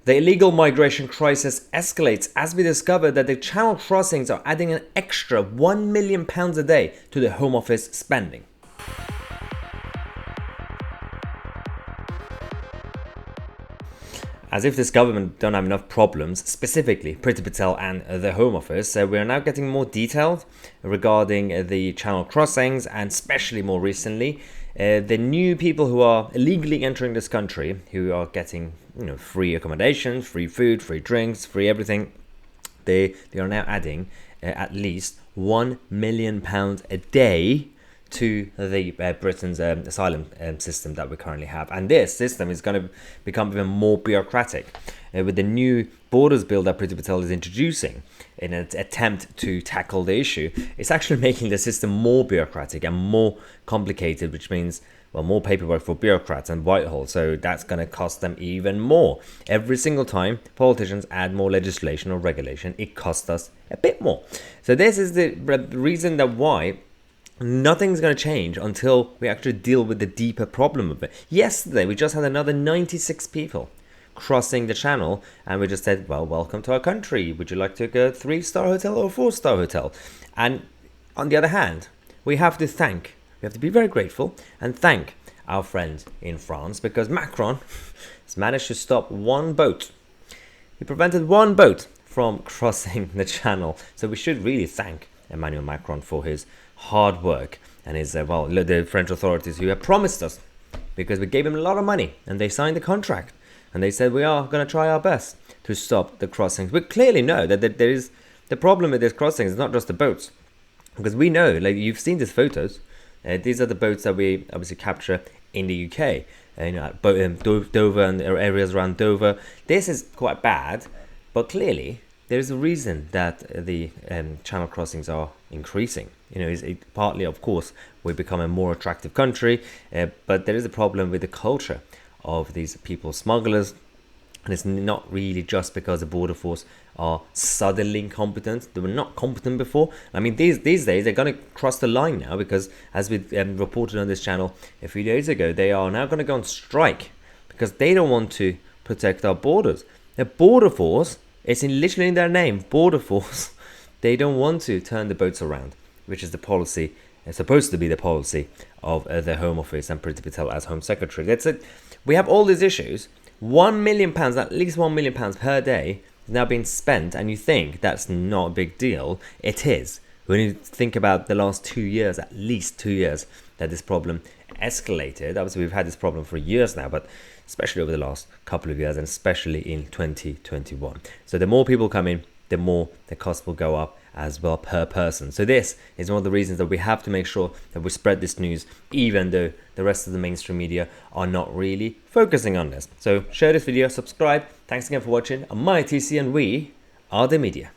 The illegal migration crisis escalates as we discover that the channel crossings are adding an extra £1 million a day to the Home Office spending. As if this government don't have enough problems, specifically Priti Patel and the Home Office, we are now getting more detailed regarding the channel crossings, and especially more recently, the new people who are illegally entering this country, who are getting free accommodation, free food, free drinks, free everything. They are now adding at least £1 million a day to the Britain's asylum system that we currently have. And this system is going to become even more bureaucratic with the new borders bill that Priti Patel is introducing in an attempt to tackle the issue. It's actually making the system more bureaucratic and more complicated, which means more paperwork for bureaucrats and Whitehall. So that's going to cost them even more. Every single time politicians add more legislation or regulation, it costs us a bit more. So this is the reason that why nothing's going to change until we actually deal with the deeper problem of it. Yesterday, we just had another 96 people crossing the channel, and we just said, well, welcome to our country. Would you like to go 3-star hotel or 4-star hotel? And on the other hand, we have to be very grateful and thank our friend in France, because Macron has managed to stop one boat. He prevented one boat from crossing the channel. So we should really thank Emmanuel Macron for his hard work and his the French authorities who have promised us, because we gave him a lot of money and they signed the contract and they said we are going to try our best to stop the crossings. We clearly know that there is the problem with this crossing is not just the boats, because we know, like you've seen these photos, these are the boats that we obviously capture in the UK, Dover and areas around Dover. This is quite bad, but clearly there is a reason that the channel crossings are increasing. It's partly, of course, we become a more attractive country, but there is a problem with the culture of these people smugglers. And it's not really just because the border force are suddenly incompetent. They were not competent before. I mean, these days, they're going to cross the line now, because as we reported on this channel a few days ago, they are now going to go on strike because they don't want to protect our borders. The border force, it's literally in their name, border force. They don't want to turn the boats around, which is the policy, it's supposed to be the policy of the Home Office and Priti Patel as Home Secretary. That's it. We have all these issues. £1 million, at least £1 million per day is now being spent, and you think that's not a big deal. It is. When you think about the last 2 years, at least 2 years, that this problem escalated. Obviously, we've had this problem for years now, but especially over the last couple of years, and especially in 2021. So the more people come in, the more the cost will go up as well per person. So this is one of the reasons that we have to make sure that we spread this news, even though the rest of the mainstream media are not really focusing on this. So share this video, subscribe. Thanks again for watching. I'm Tousi, and we are the media.